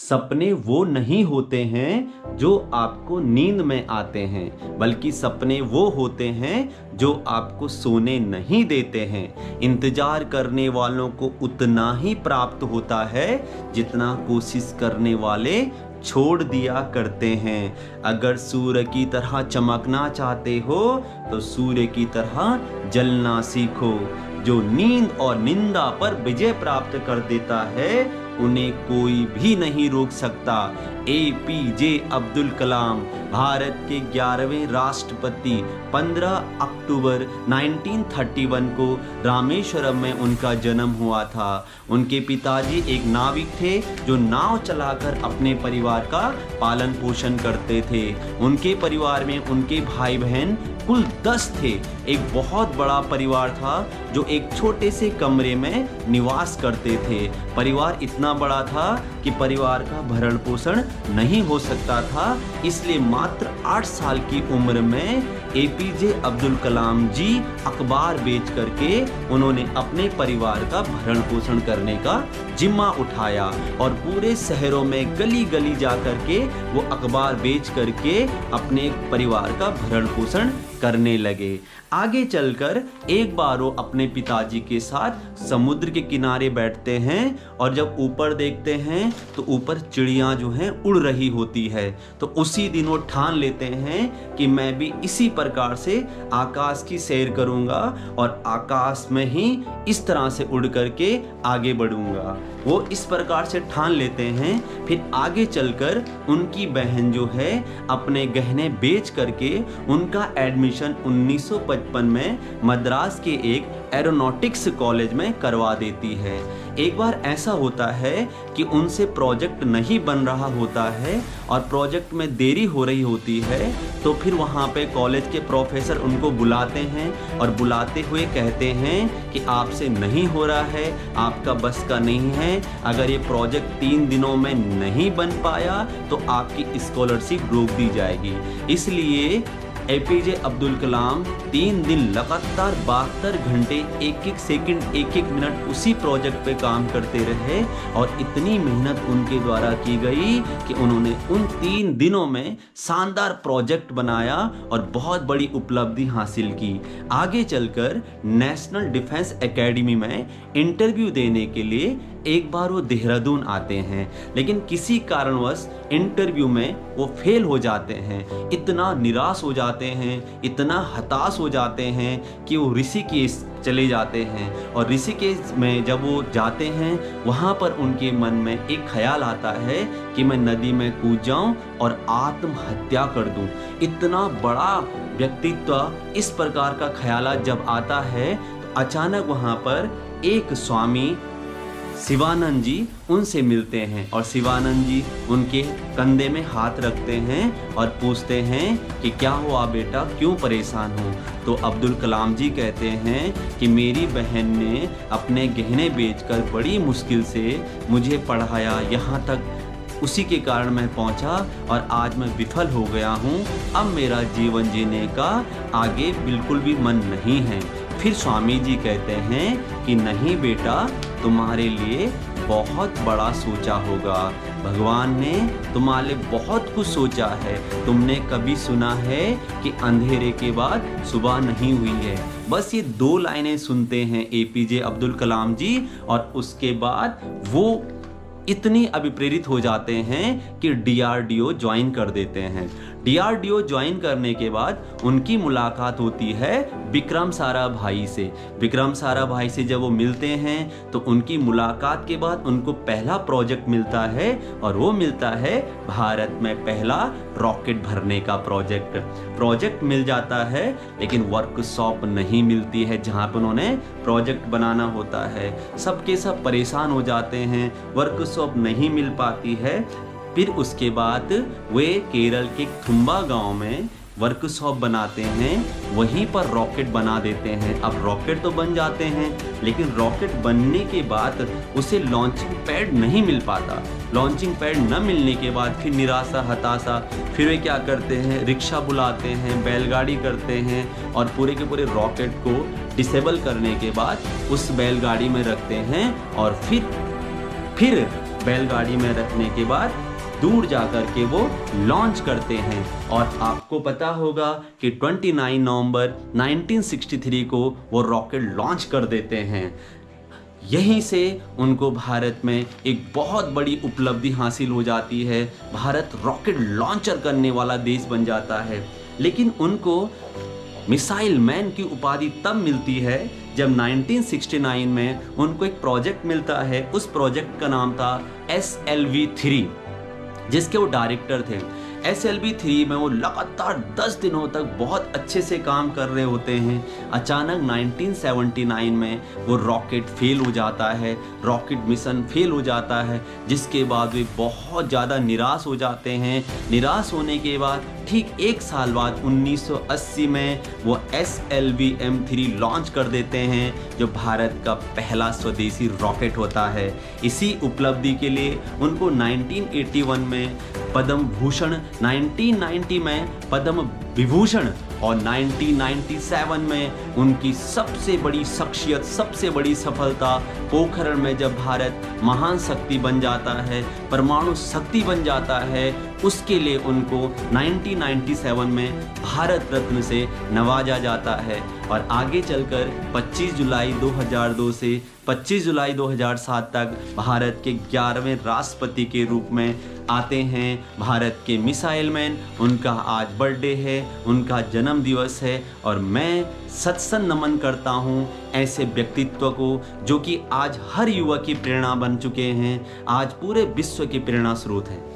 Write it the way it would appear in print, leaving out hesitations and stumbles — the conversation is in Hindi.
सपने वो नहीं होते हैं जो आपको नींद में आते हैं, बल्कि सपने वो होते हैं जो आपको सोने नहीं देते हैं। इंतजार करने वालों को उतना ही प्राप्त होता है जितना कोशिश करने वाले छोड़ दिया करते हैं। अगर सूर्य की तरह चमकना चाहते हो तो सूर्य की तरह जलना सीखो। जो नींद और निंदा पर विजय प्राप्त कर देता है उन्हें कोई भी नहीं रोक सकता। APJ अब्दुल कलाम भारत के 11वें राष्ट्रपति 15 अक्टूबर 1931 को रामेश्वरम में उनका जन्म हुआ था। उनके पिताजी एक नाविक थे जो नाव चलाकर अपने परिवार का पालन पोषण करते थे। उनके परिवार में उनके भाई बहन कुल 10 थे। एक बहुत बड़ा परिवार था जो एक छोटे से कमरे में निवास करते थे। परिवार इतना बड़ा था कि परिवार का भरण पोषण नहीं हो सकता था, इसलिए मात्र 8 साल की उम्र में APJ अब्दुल कलाम जी अखबार बेच करके उन्होंने अपने परिवार का भरण पोषण करने का जिम्मा उठाया और पूरे शहरों में गली गली जा करके वो अखबार बेच करके अपने परिवार का भरण पोषण करने लगे। आगे चलकर एक बार वो अपने पिताजी के साथ समुद्र के किनारे बैठते हैं और जब ऊपर देखते हैं तो ऊपर चिड़ियां जो हैं उड़ रही होती है। तो उसी दिन वो ठान लेते हैं कि मैं भी इसी प्रकार से आकाश की सैर करूंगा और आकाश में ही इस तरह से उड़ करके आगे बढ़ूंगा। वो इस प्रकार से ठान लेते हैं। फिर आगे चलकर उनकी बहन जो है अपने गहने बेच करके उनका एडमिशन 1955 में मद्रास के एक एरोनॉटिक्स कॉलेज में करवा देती है। एक बार ऐसा होता है कि उनसे प्रोजेक्ट नहीं बन रहा होता है और प्रोजेक्ट में देरी हो रही होती है, तो फिर वहाँ पे कॉलेज के प्रोफेसर उनको बुलाते हैं और बुलाते हुए कहते हैं कि आपसे नहीं हो रहा है, आपका बस का नहीं है। अगर ये प्रोजेक्ट 3 दिनों में नहीं बन पाया तो आपकी स्कॉलरशिप रोक दी जाएगी। इसलिए APJ अब्दुल कलाम 3 दिन लगातार 72 घंटे 1-1 सेकंड 1-1 मिनट उसी प्रोजेक्ट पे काम करते रहे और इतनी मेहनत उनके द्वारा की गई कि उन्होंने उन 3 दिनों में शानदार प्रोजेक्ट बनाया और बहुत बड़ी उपलब्धि हासिल की। आगे चलकर नेशनल डिफेंस एकेडमी में इंटरव्यू देने के लिए एक बार वो देहरादून आते हैं, लेकिन किसी कारणवश इंटरव्यू में वो फेल हो जाते हैं। इतना निराश हो जाते हैं, इतना हताश हो जाते हैं कि वो ऋषिकेश चले जाते हैं। और ऋषिकेश में जब वो जाते हैं वहाँ पर उनके मन में एक ख्याल आता है कि मैं नदी में कूद जाऊं और आत्महत्या कर दूं। इतना बड़ा व्यक्तित्व, इस प्रकार का ख्याल जब आता है तो अचानक वहाँ पर एक स्वामी शिवानंद जी उनसे मिलते हैं और शिवानंद जी उनके कंधे में हाथ रखते हैं और पूछते हैं कि क्या हुआ बेटा, क्यों परेशान हो। तो अब्दुल कलाम जी कहते हैं कि मेरी बहन ने अपने गहने बेचकर बड़ी मुश्किल से मुझे पढ़ाया, यहाँ तक उसी के कारण मैं पहुंचा और आज मैं विफल हो गया हूं। अब मेरा जीवन जीने का आगे बिल्कुल भी मन नहीं है। फिर स्वामी जी कहते हैं कि नहीं बेटा, तुम्हारे लिए बहुत बड़ा सोचा होगा, भगवान ने तुम्हारे लिए बहुत कुछ सोचा है। तुमने कभी सुना है कि अंधेरे के बाद सुबह नहीं हुई है। बस ये 2 लाइनें सुनते हैं APJ अब्दुल कलाम जी और उसके बाद वो इतनी अभिप्रेरित हो जाते हैं कि DRDO ज्वाइन कर देते हैं। DRDO ज्वाइन करने के बाद उनकी मुलाकात होती है विक्रम साराभाई से। विक्रम साराभाई से जब वो मिलते हैं तो उनकी मुलाकात के बाद उनको पहला प्रोजेक्ट मिलता है और वो मिलता है भारत में पहला रॉकेट भरने का प्रोजेक्ट मिल जाता है, लेकिन वर्कशॉप नहीं मिलती है जहाँ पर उन्होंने प्रोजेक्ट बनाना होता है। सबके सब परेशान हो जाते हैं, वर्कशॉप नहीं मिल पाती है। फिर उसके बाद वे केरल के थुम्बा गांव में वर्कशॉप बनाते हैं, वहीं पर रॉकेट बना देते हैं। अब रॉकेट तो बन जाते हैं, लेकिन रॉकेट बनने के बाद उसे लॉन्चिंग पैड नहीं मिल पाता। लॉन्चिंग पैड न मिलने के बाद फिर निराशा, हताशा, फिर वे क्या करते हैं, रिक्शा बुलाते हैं, बैलगाड़ी करते हैं और पूरे के पूरे रॉकेट को डिसेबल करने के बाद उस बैलगाड़ी में रखते हैं और फिर बैलगाड़ी में रखने के बाद दूर जाकर के वो लॉन्च करते हैं। और आपको पता होगा कि 29 नवंबर 1963 को वो रॉकेट लॉन्च कर देते हैं। यहीं से उनको भारत में एक बहुत बड़ी उपलब्धि हासिल हो जाती है। भारत रॉकेट लॉन्चर करने वाला देश बन जाता है। लेकिन उनको मिसाइल मैन की उपाधि तब मिलती है जब 1969 में उनको एक प्रोजेक्ट मिलता है। उस प्रोजेक्ट का नाम था SLV-3, जिसके वो डायरेक्टर थे। SLV-3 में वो लगातार 10 दिनों तक बहुत अच्छे से काम कर रहे होते हैं। अचानक 1979 में वो रॉकेट फेल हो जाता है, रॉकेट मिशन फेल हो जाता है, जिसके बाद वे बहुत ज़्यादा निराश हो जाते हैं। निराश होने के बाद ठीक 1 साल बाद 1980 में वो SLV-M3 लॉन्च कर देते हैं, जो भारत का पहला स्वदेशी रॉकेट होता है। इसी उपलब्धि के लिए उनको 1981 में पद्म भूषण, 1990 में पद्म विभूषण और 1997 में उनकी सबसे बड़ी शख्सियत, सबसे बड़ी सफलता पोखरण में जब भारत महान शक्ति बन जाता है, परमाणु शक्ति बन जाता है, उसके लिए उनको 1997 में भारत रत्न से नवाजा जाता है। और आगे चलकर 25 जुलाई 2002 से 25 जुलाई 2007 तक भारत के 11वें राष्ट्रपति के रूप में आते हैं भारत के मिसाइल मैन। उनका आज बर्थडे है, उनका जन्म दिवस है, और मैं सत्सन नमन करता हूँ ऐसे व्यक्तित्व को जो कि आज हर युवा की प्रेरणा बन चुके हैं, आज पूरे विश्व की प्रेरणा स्रोत हैं।